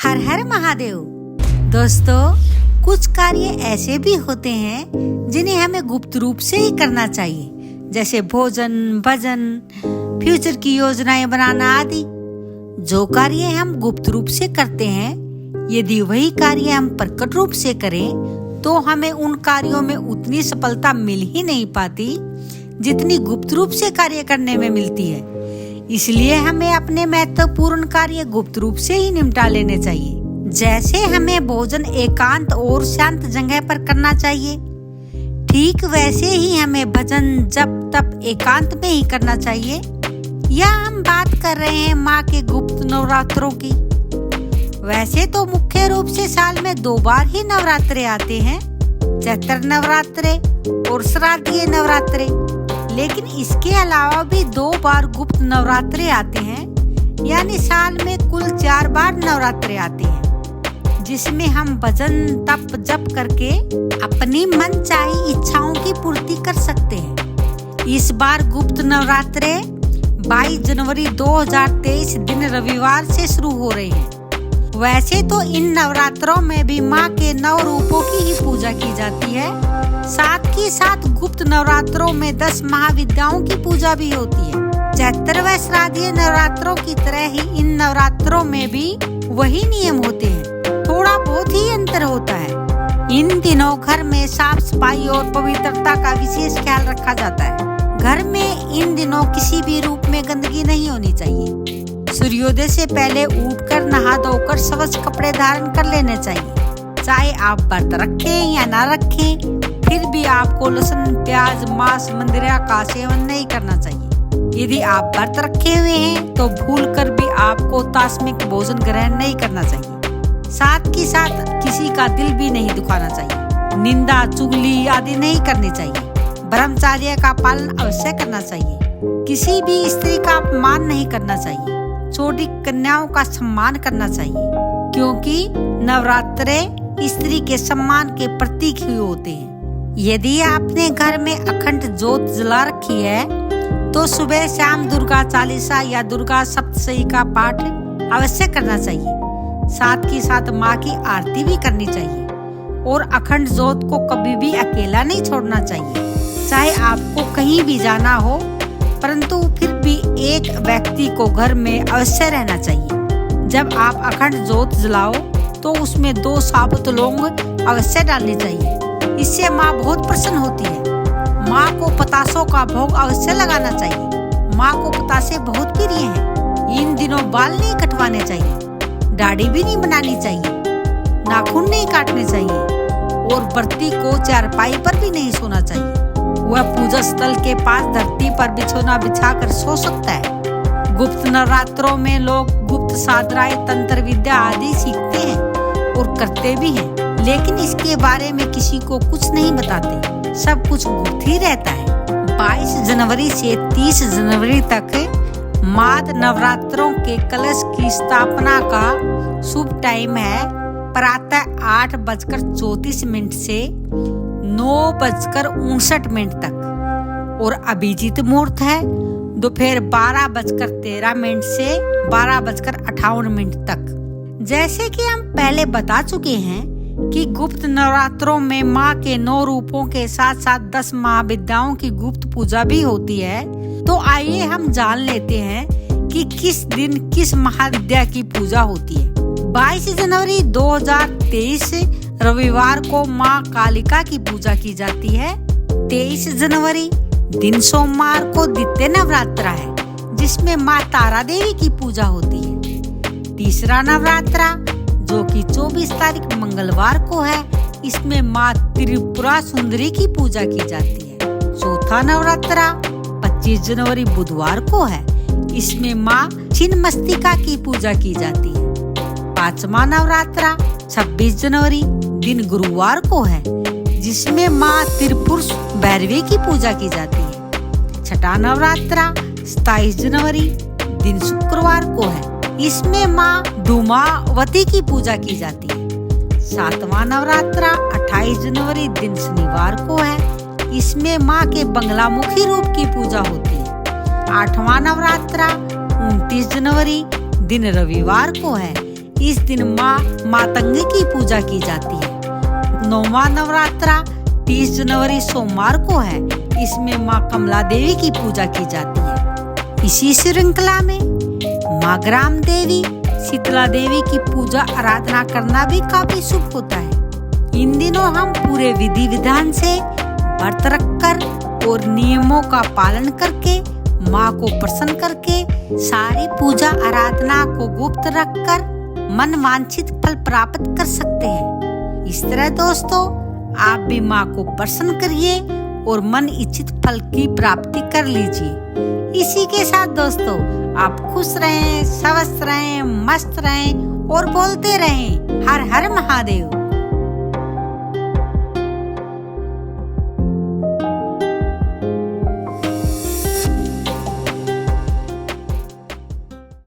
हर हर महादेव। दोस्तों, कुछ कार्य ऐसे भी होते हैं जिन्हें हमें गुप्त रूप से ही करना चाहिए, जैसे भोजन, भजन, फ्यूचर की योजनाएं बनाना आदि। जो कार्य हम गुप्त रूप से करते हैं, यदि वही कार्य हम प्रकट रूप से करें तो हमें उन कार्यों में उतनी सफलता मिल ही नहीं पाती जितनी गुप्त रूप से कार्य करने में मिलती है। इसलिए हमें अपने महत्वपूर्ण कार्य गुप्त रूप से ही निपटा लेने चाहिए। जैसे हमें भोजन एकांत और शांत जगह पर करना चाहिए, ठीक वैसे ही हमें भजन जप तप एकांत में ही करना चाहिए। या हम बात कर रहे हैं माँ के गुप्त नवरात्रों की। वैसे तो मुख्य रूप से साल में 2 बार ही नवरात्रे आते हैं, चैत्र नवरात्रे और श्राद्धीय नवरात्रे। लेकिन इसके अलावा भी 2 बार गुप्त नवरात्रे आते हैं, यानी साल में कुल 4 बार नवरात्रे आते हैं, जिसमें हम भजन तप जप करके अपनी मनचाही इच्छाओं की पूर्ति कर सकते हैं। इस बार गुप्त नवरात्रे 22 जनवरी 2023 दिन रविवार से शुरू हो रहे हैं। वैसे तो इन नवरात्रों में भी माँ के 9 रूपों की ही पूजा की जाती है। साथ ही साथ गुप्त नवरात्रों में 10 महाविद्याओं की पूजा भी होती है। चैत्र व श्राद्धीय नवरात्रों की तरह ही इन नवरात्रों में भी वही नियम होते हैं, थोड़ा बहुत ही अंतर होता है। इन दिनों घर में साफ सफाई और पवित्रता का विशेष ख्याल रखा जाता है। घर में इन दिनों किसी भी रूप में गंदगी नहीं होनी चाहिए। सूर्योदय से पहले उठकर नहा धोकर स्वच्छ कपड़े धारण कर लेने चाहिए। चाहे आप व्रत रखें या ना रखें, फिर भी आपको लहसुन, प्याज, मांस, मंदिरा का सेवन नहीं करना चाहिए। यदि आप व्रत रखे हुए हैं तो भूलकर भी आपको तामसिक भोजन ग्रहण नहीं करना चाहिए। साथ ही साथ किसी का दिल भी नहीं दुखाना चाहिए। निंदा, चुगली आदि नहीं करनी चाहिए। ब्रह्मचर्य का पालन अवश्य करना चाहिए। किसी भी स्त्री का अपमान नहीं करना चाहिए। छोटी कन्याओं का सम्मान करना चाहिए, क्योंकि नवरात्रे स्त्री के सम्मान के प्रतीक ही होते हैं। यदि आपने घर में अखंड ज्योत जला रखी है तो सुबह शाम दुर्गा चालीसा या दुर्गा सप्तशती का पाठ अवश्य करना चाहिए। साथ ही साथ माँ की आरती भी करनी चाहिए और अखंड ज्योत को कभी भी अकेला नहीं छोड़ना चाहिए। चाहे आपको कहीं भी जाना हो, परंतु फिर भी एक व्यक्ति को घर में अवश्य रहना चाहिए। जब आप अखंड ज्योत जलाओ तो उसमें 2 साबुत लौंग अवश्य डालने चाहिए। इससे माँ बहुत प्रसन्न होती है। माँ को पतासों का भोग अवश्य लगाना चाहिए। माँ को पतासे बहुत प्रिय हैं। इन दिनों बाल नहीं कटवाने चाहिए, दाढ़ी भी नहीं बनानी चाहिए, नाखून नहीं काटने चाहिए और व्रती को चारपाई पर भी नहीं सोना चाहिए। वह पूजा स्थल के पास धरती पर बिछौना बिछाकर सो सकता है। गुप्त नवरात्रों में लोग गुप्त साधनाएं, तंत्र विद्या आदि सीखते हैं और करते भी हैं, लेकिन इसके बारे में किसी को कुछ नहीं बताते। सब कुछ गुप्त ही रहता है। 22 जनवरी से 30 जनवरी तक माद नवरात्रों के कलश की स्थापना का शुभ टाइम है प्रातः 8:34 से 9:59 तक और अभिजीत मुहूर्त है दोपहर 12:13 से 12:58 तक। जैसे कि हम पहले बता चुके हैं कि गुप्त नवरात्रों में माँ के 9 रूपों के साथ साथ 10 महाविद्याओं की गुप्त पूजा भी होती है। तो आइए हम जान लेते हैं कि किस दिन किस महाविद्या की पूजा होती है। 22 जनवरी 2023 रविवार को माँ कालिका की पूजा की जाती है। 23 जनवरी दिन सोमवार को द्वितीय नवरात्रा है, जिसमें माँ तारा देवी की पूजा होती है। तीसरा नवरात्रा जो कि 24 तारीख मंगलवार को है, इसमें माँ त्रिपुरा सुंदरी की पूजा की जाती है। चौथा नवरात्रा 25 जनवरी बुधवार को है, इसमें माँ छिन्नमस्तिका की पूजा की जाती है। 5वां नवरात्रा 26 जनवरी दिन गुरुवार को है, जिसमें माँ त्रिपुर भैरवी की पूजा की जाती है। 6ठा नवरात्रा 27 जनवरी दिन शुक्रवार को है, इसमें माँ धूमावती की पूजा की जाती है। 7वां नवरात्रा 28 जनवरी दिन शनिवार को है, इसमें माँ के बंगलामुखी रूप की पूजा होती है। 8वां नवरात्रा 29 जनवरी दिन रविवार को है, इस दिन माँ मातंगी की पूजा की जाती है। 9वां नवरात्रा 30 जनवरी सोमवार को है। इसमें माँ कमला देवी की पूजा की जाती है। इसी श्रृंखला में माँ ग्राम देवी, शीतला देवी की पूजा आराधना करना भी काफी शुभ होता है। इन दिनों हम पूरे विधि विधान से व्रत रखकर और नियमों का पालन करके माँ को प्रसन्न करके सारी पूजा आराधना को गुप्त रखकर मन वांछित फल प्राप्त कर सकते हैं। इस तरह दोस्तों आप भी माँ को प्रसन्न करिए और मन इच्छित फल की प्राप्ति कर लीजिए। इसी के साथ दोस्तों आप खुश रहें, स्वस्थ रहें, मस्त रहें और बोलते रहें हर हर महादेव।